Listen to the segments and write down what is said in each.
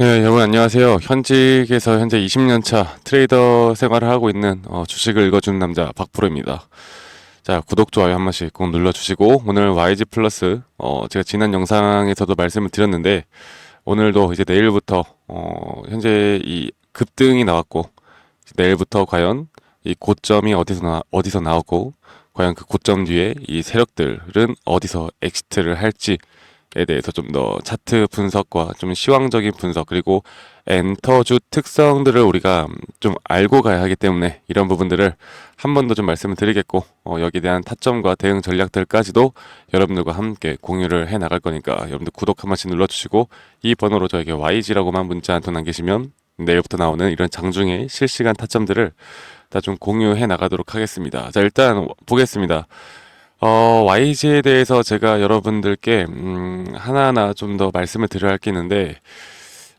네, 여러분 안녕하세요. 현직에서 현재 20년 차 트레이더 생활을 하고 있는 주식을 읽어주는 남자 박프로입니다. 자, 구독, 좋아요 한 번씩 꼭 눌러주시고 오늘 YG 플러스 제가 지난 영상에서도 말씀을 드렸는데 오늘도 이제 내일부터 현재 이 급등이 나왔고 내일부터 과연 이 고점이 어디서 나오고 과연 그 고점 뒤에 이 세력들은 어디서 엑시트를 할지에 대해서 좀 더 차트 분석과 좀 시황적인 분석 그리고 엔터주 특성들을 우리가 좀 알고 가야 하기 때문에 이런 부분들을 한 번 더 좀 말씀을 드리겠고 여기에 대한 타점과 대응 전략들까지도 여러분들과 함께 공유를 해 나갈 거니까 여러분들 구독 한 번씩 눌러주시고 이 번호로 저에게 YG라고만 문자 한 통 남기시면 내일부터 나오는 이런 장중의 실시간 타점들을 다 좀 공유해 나가도록 하겠습니다. 자, 일단 보겠습니다. YG에 대해서 제가 여러분들께 하나하나 좀 더 말씀을 드려야 할 게 있는데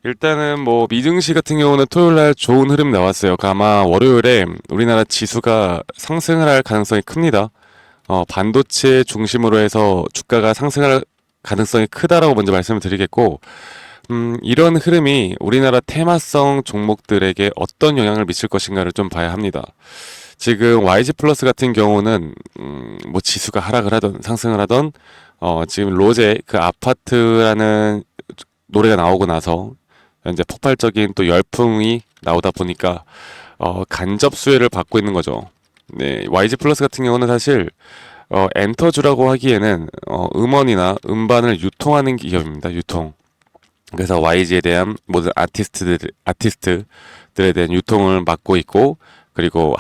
일단은 뭐 미증시 같은 경우는 토요일 날 좋은 흐름 나왔어요. 아마 월요일에 우리나라 지수가 상승을 할 가능성이 큽니다. 반도체 중심으로 해서 주가가 상승할 가능성이 크다라고 먼저 말씀을 드리겠고 이런 흐름이 우리나라 테마성 종목들에게 어떤 영향을 미칠 것인가를 좀 봐야 합니다. 지금 YG 플러스 같은 경우는 뭐 지수가 하락을 하던 상승을 하던 지금 로제 그 아파트라는 노래가 나오고 나서 현재 폭발적인 또 열풍이 나오다 보니까 간접 수혜를 받고 있는 거죠. 네, YG 플러스 같은 경우는 사실 엔터주라고 하기에는 음원이나 음반을 유통하는 기업입니다. 유통. 그래서 YG에 대한 모든 아티스트들에 대한 유통을 맡고 있고 그리고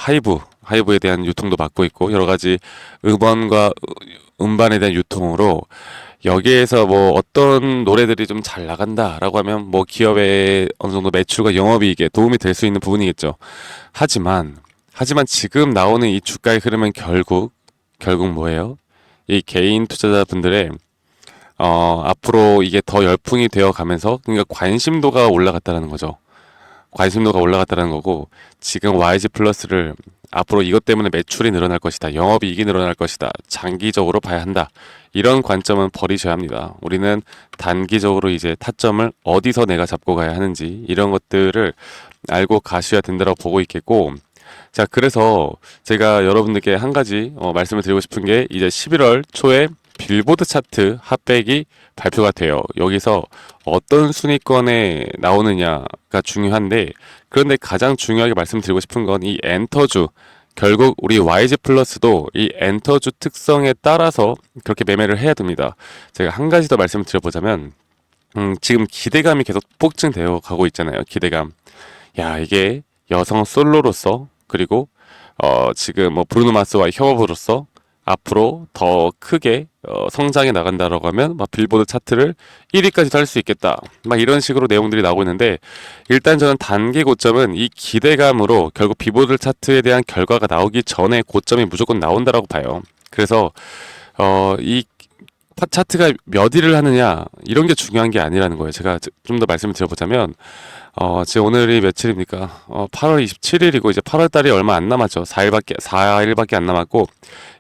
하이브에 대한 유통도 맡고 있고 여러 가지 음원과 음반에 대한 유통으로 여기에서 뭐 어떤 노래들이 좀 잘 나간다라고 하면 뭐 기업의 어느 정도 매출과 영업이익에 도움이 될 수 있는 부분이겠죠. 하지만 지금 나오는 이 주가의 흐름은 결국 뭐예요? 이 개인 투자자분들의 앞으로 이게 더 열풍이 되어 가면서 그러니까 관심도가 올라갔다는 거죠. 관심도가 올라갔다는 거고 지금 YG 플러스를 앞으로 이것 때문에 매출이 늘어날 것이다. 영업이익이 늘어날 것이다. 장기적으로 봐야 한다. 이런 관점은 버리셔야 합니다. 우리는 단기적으로 이제 타점을 어디서 내가 잡고 가야 하는지 이런 것들을 알고 가셔야 된다고 보고 있겠고 자, 그래서 제가 여러분들께 한 가지 말씀을 드리고 싶은 게 이제 11월 초에 빌보드 차트 핫백이 발표가 돼요. 여기서 어떤 순위권에 나오느냐가 중요한데 그런데 가장 중요하게 말씀드리고 싶은 건 이 엔터주 결국 우리 YG 플러스도 이 엔터주 특성에 따라서 그렇게 매매를 해야 됩니다. 제가 한 가지 더 말씀을 드려보자면 지금 기대감이 계속 폭증되어 가고 있잖아요. 기대감. 야, 이게 여성 솔로로서 그리고 지금 뭐 브루노 마스와의 협업으로서 앞으로 더 크게 성장해 나간다라고 하면 막 빌보드 차트를 1위까지도 할 수 있겠다. 막 이런 식으로 내용들이 나오고 있는데 일단 저는 단기 고점은 이 기대감으로 결국 빌보드 차트에 대한 결과가 나오기 전에 고점이 무조건 나온다라고 봐요. 그래서 이 차트가 몇 일을 하느냐 이런 게 중요한 게 아니라는 거예요. 제가 좀 더 말씀을 드려보자면 지금 오늘이 며칠입니까? 8월 27일이고 이제 8월 달이 얼마 안 남았죠. 4일밖에 안 남았고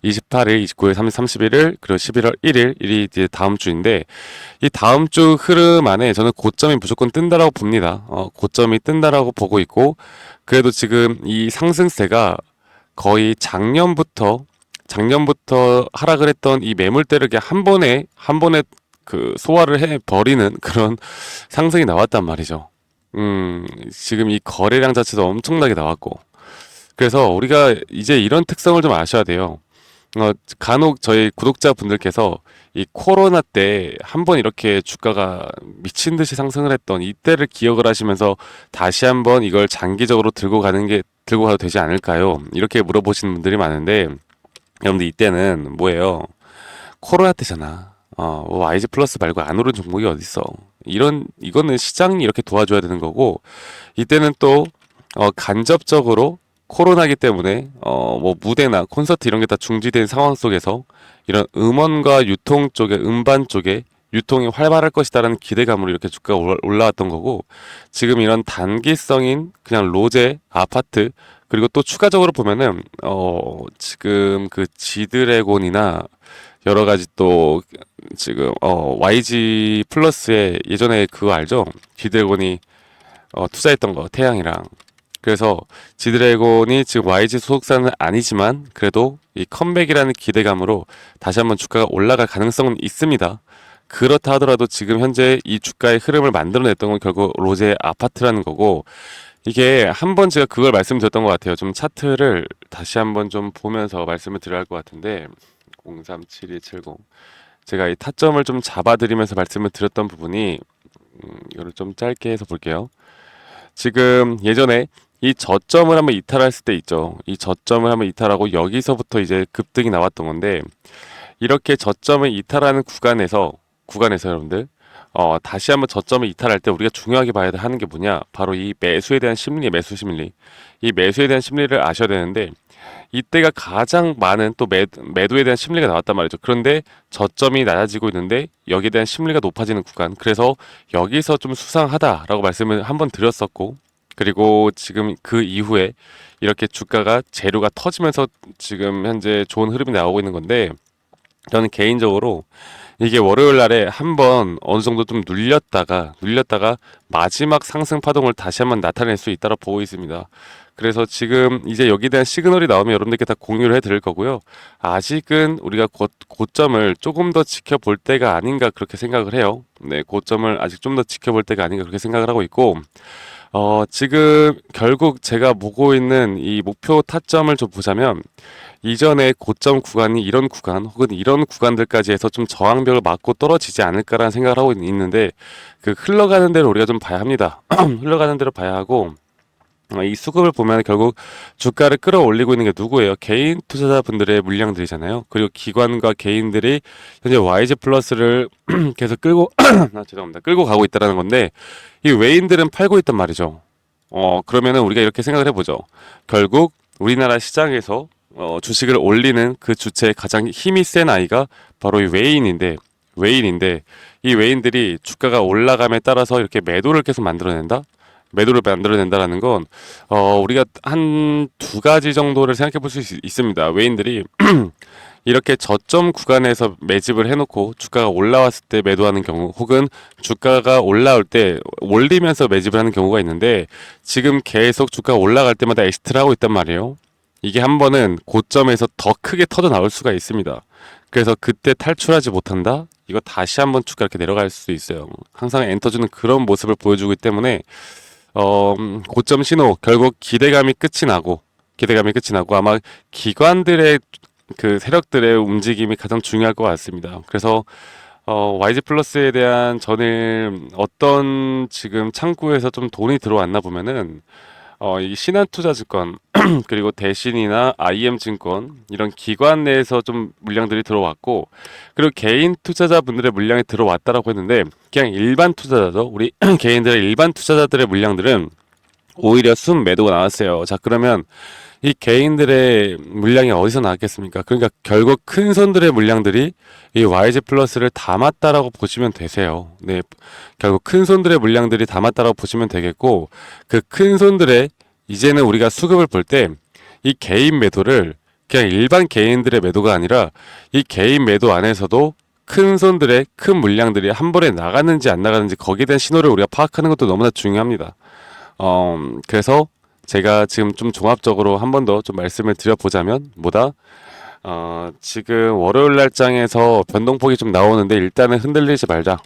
28일, 29일, 30일, 31일 그리고 11월 1일이 이제 다음 주인데 이 다음 주 흐름 안에 저는 고점이 무조건 뜬다라고 봅니다. 고점이 뜬다라고 보고 있고 그래도 지금 이 상승세가 거의 작년부터 하락을 했던 이 매물대를 그냥 한 번에 그 소화를 해 버리는 그런 상승이 나왔단 말이죠. 지금 이 거래량 자체도 엄청나게 나왔고. 그래서 우리가 이제 이런 특성을 좀 아셔야 돼요. 간혹 저희 구독자분들께서 이 코로나 때 한 번 이렇게 주가가 미친 듯이 상승을 했던 이때를 기억을 하시면서 다시 한번 이걸 장기적으로 들고 가도 되지 않을까요? 이렇게 물어보시는 분들이 많은데 여러분들 이때는 뭐예요? 코로나 때잖아. 뭐 YG 플러스 말고 안 오른 종목이 어딨어? 이거는 시장이 이렇게 도와줘야 되는 거고, 이때는 또, 간접적으로 코로나기 때문에, 뭐 무대나 콘서트 이런 게 다 중지된 상황 속에서 이런 음원과 유통 쪽에, 음반 쪽에 유통이 활발할 것이다라는 기대감으로 이렇게 주가가 올라왔던 거고, 지금 이런 단기성인 그냥 로제, 아파트, 그리고 또 추가적으로 보면은, 지금 그 지드래곤이나 여러 가지 지금 YG 플러스의 예전에 그거 알죠? 지드래곤이 투자했던 거 태양이랑. 그래서 지드래곤이 지금 YG 소속사는 아니지만 그래도 이 컴백이라는 기대감으로 다시 한번 주가가 올라갈 가능성은 있습니다. 그렇다 하더라도 지금 현재 이 주가의 흐름을 만들어냈던 건 결국 로제 아파트라는 거고, 이게 한번 제가 그걸 말씀드렸던 것 같아요. 좀 차트를 다시 한번 좀 보면서 말씀을 드려야 할 것 같은데, 037270 제가 이 타점을 좀 잡아드리면서 말씀을 드렸던 부분이, 이거를 좀 짧게 해서 볼게요. 지금 예전에 이 저점을 한번 이탈했을 때 있죠. 이 저점을 한번 이탈하고 여기서부터 이제 급등이 나왔던 건데, 이렇게 저점을 이탈하는 구간에서 여러분들, 다시 한번 저점을 이탈할 때 우리가 중요하게 봐야 하는 게 뭐냐? 바로 이 매수에 대한 심리, 매수 심리. 이 매수에 대한 심리를 아셔야 되는데, 이때가 가장 많은 또 매도에 대한 심리가 나왔단 말이죠. 그런데 저점이 낮아지고 있는데 여기에 대한 심리가 높아지는 구간. 그래서 여기서 좀 수상하다라고 말씀을 한번 드렸었고, 그리고 지금 그 이후에 이렇게 주가가 재료가 터지면서 지금 현재 좋은 흐름이 나오고 있는 건데, 저는 개인적으로 이게 월요일 날에 한번 어느 정도 좀 눌렸다가 마지막 상승 파동을 다시 한번 나타낼 수 있다고 보고 있습니다. 그래서 지금 이제 여기에 대한 시그널이 나오면 여러분들께 다 공유를 해드릴 거고요. 아직은 우리가 고점을 조금 더 지켜볼 때가 아닌가 그렇게 생각을 해요. 네, 고점을 아직 좀 더 지켜볼 때가 아닌가 그렇게 생각을 하고 있고, 지금 결국 제가 보고 있는 이 목표 타점을 좀 보자면, 이전에 고점 구간이 이런 구간 혹은 이런 구간들까지 해서 좀 저항벽을 맞고 떨어지지 않을까라는 생각을 하고 있는데, 그 흘러가는 대로 우리가 좀 봐야 합니다. 흘러가는 대로 봐야 하고, 이 수급을 보면 결국 주가를 끌어올리고 있는 게 누구예요? 개인 투자자분들의 물량들이잖아요. 그리고 기관과 개인들이 현재 YG 플러스를 계속 끌고 죄송합니다. 끌고 가고 있다는 건데, 이 외인들은 팔고 있단 말이죠. 그러면은 우리가 이렇게 생각을 해보죠. 결국 우리나라 시장에서 주식을 올리는 그 주체의 가장 힘이 센 아이가 바로 이 외인인데 이 외인들이 주가가 올라감에 따라서 이렇게 매도를 계속 만들어낸다? 매도를 만들어낸다라는 건 우리가 한 두 가지 정도를 생각해 볼 수 있습니다. 외인들이 이렇게 저점 구간에서 매집을 해놓고 주가가 올라왔을 때 매도하는 경우, 혹은 주가가 올라올 때 올리면서 매집을 하는 경우가 있는데, 지금 계속 주가가 올라갈 때마다 엑시트를 하고 있단 말이에요. 이게 한 번은 고점에서 더 크게 터져 나올 수가 있습니다. 그래서 그때 탈출하지 못한다? 이거 다시 한번 주가 이렇게 내려갈 수 있어요. 항상 엔터주는 그런 모습을 보여주기 때문에 고점 신호, 결국 기대감이 끝이 나고 아마 기관들의 그 세력들의 움직임이 가장 중요할 것 같습니다. 그래서 YG 플러스에 대한 저는 어떤 지금 창구에서 좀 돈이 들어왔나 보면은 이 신한투자증권 그리고 대신이나 IM증권 이런 기관 내에서 좀 물량들이 들어왔고, 그리고 개인 투자자분들의 물량이 들어왔다라고 했는데, 그냥 일반 투자자죠. 우리 개인들의 일반 투자자들의 물량들은 오히려 순 매도가 나왔어요. 자, 그러면 이 개인들의 물량이 어디서 나왔겠습니까? 그러니까 결국 큰 손들의 물량들이 이 YG 플러스를 담았다라고 보시면 되세요. 네, 결국 큰 손들의 물량들이 담았다라고 보시면 되겠고, 그 큰 손들의 이제는 우리가 수급을 볼 때 이 개인 매도를 그냥 일반 개인들의 매도가 아니라 이 개인 매도 안에서도 큰 손들의 큰 물량들이 한 번에 나가는지 안 나가는지 거기에 대한 신호를 우리가 파악하는 것도 너무나 중요합니다. 그래서 제가 지금 좀 종합적으로 한 번 더 좀 말씀을 드려보자면 지금 월요일 날장에서 변동폭이 좀 나오는데, 일단은 흔들리지 말자.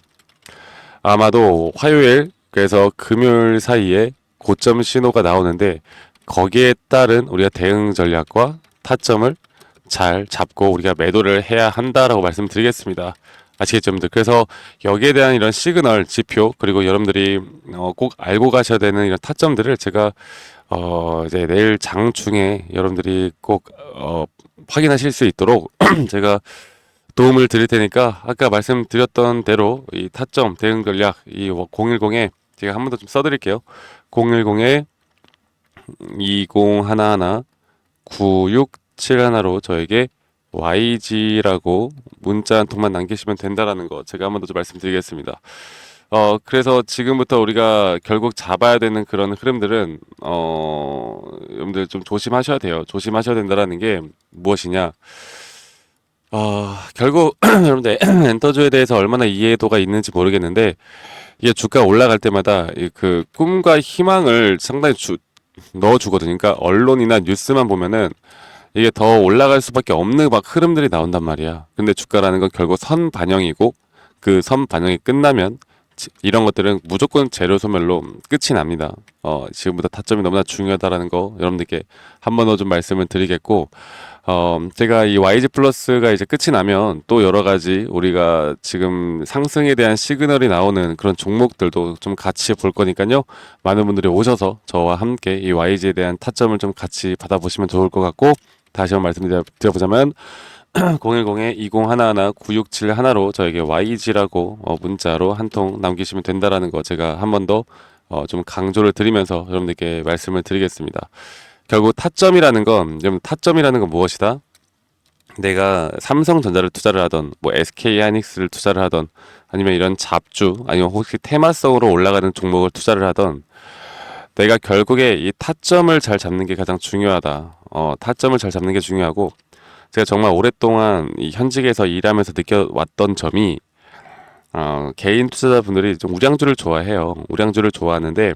아마도 화요일, 그래서 금요일 사이에 고점 신호가 나오는데, 거기에 따른 우리가 대응 전략과 타점을 잘 잡고 우리가 매도를 해야 한다라고 말씀드리겠습니다. 아시겠죠, 여러분들? 그래서 여기에 대한 이런 시그널, 지표, 그리고 여러분들이 꼭 알고 가셔야 되는 이런 타점들을 제가 이제 내일 장중에 여러분들이 꼭 확인하실 수 있도록 제가 도움을 드릴 테니까, 아까 말씀드렸던 대로 이 타점 대응 전략 이 010에 제가 한 번 더 좀 써드릴게요. 010에 2011 9671로 저에게 YG라고 문자 한 통만 남기시면 된다라는 거 제가 한 번 더 좀 말씀드리겠습니다. 그래서 지금부터 우리가 결국 잡아야 되는 그런 흐름들은 여러분들 좀 조심하셔야 돼요. 조심하셔야 된다라는 게 무엇이냐? 결국 여러분들 엔터주에 대해서 얼마나 이해도가 있는지 모르겠는데, 이게 주가 올라갈 때마다 그 꿈과 희망을 상당히 넣어주거든요. 그러니까 언론이나 뉴스만 보면은 이게 더 올라갈 수밖에 없는 막 흐름들이 나온단 말이야. 근데 주가라는 건 결국 선 반영이고 그 선 반영이 끝나면 이런 것들은 무조건 재료 소멸로 끝이 납니다. 지금부터 타점이 너무나 중요하다라는 거 여러분들께 한 번 더 좀 말씀을 드리겠고, 제가 이 YG 플러스가 이제 끝이 나면 또 여러 가지 우리가 지금 상승에 대한 시그널이 나오는 그런 종목들도 좀 같이 볼 거니까요. 많은 분들이 오셔서 저와 함께 이 YG에 대한 타점을 좀 같이 받아보시면 좋을 것 같고, 다시 한번 말씀드려보자면 010-2011-9671로 저에게 YG라고 문자로 한 통 남기시면 된다라는 거 제가 한 번 더 좀 강조를 드리면서 여러분들께 말씀을 드리겠습니다. 결국 타점이라는 건 무엇이다? 내가 삼성전자를 투자를 하던 뭐 SK하이닉스를 투자를 하던 아니면 이런 잡주 아니면 혹시 테마성으로 올라가는 종목을 투자를 하던 내가 결국에 이 타점을 잘 잡는 게 가장 중요하다. 타점을 잘 잡는 게 중요하고 제가 정말 오랫동안 이 현직에서 일하면서 느껴왔던 점이 개인 투자자분들이 좀 우량주를 좋아해요. 우량주를 좋아하는데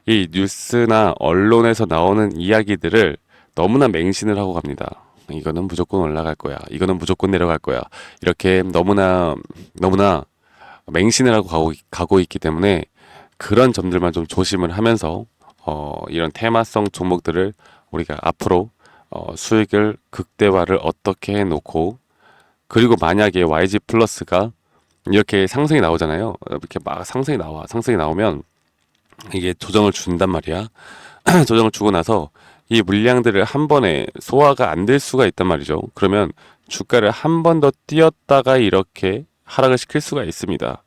이 뉴스나 언론에서 나오는 이야기들을 너무나 맹신을 하고 갑니다. 이거는 무조건 올라갈 거야. 이거는 무조건 내려갈 거야. 이렇게 너무나 맹신을 하고 가고 있기 때문에 그런 점들만 좀 조심을 하면서 이런 테마성 종목들을 우리가 앞으로 수익을 극대화를 어떻게 해놓고 그리고 만약에 YG 플러스가 이렇게 상승이 나오잖아요. 이렇게 막 상승이 나오면 이게 조정을 준단 말이야. 조정을 주고 나서 이 물량들을 한 번에 소화가 안 될 수가 있단 말이죠. 그러면 주가를 한 번 더 뛰었다가 이렇게 하락을 시킬 수가 있습니다.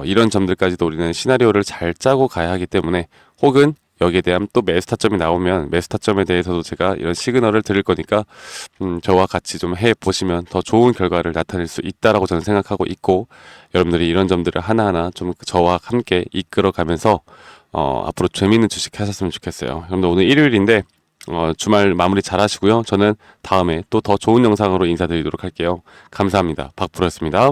이런 점들까지도 우리는 시나리오를 잘 짜고 가야 하기 때문에 혹은 여기에 대한 또 매수 타점이 나오면 매수 타점에 대해서도 제가 이런 시그널을 드릴 거니까 저와 같이 좀 해보시면 더 좋은 결과를 나타낼 수 있다라고 저는 생각하고 있고 여러분들이 이런 점들을 하나하나 좀 저와 함께 이끌어가면서 앞으로 재미있는 주식 하셨으면 좋겠어요. 여러분들 오늘 일요일인데 주말 마무리 잘 하시고요. 저는 다음에 또 더 좋은 영상으로 인사드리도록 할게요. 감사합니다. 박프로였습니다.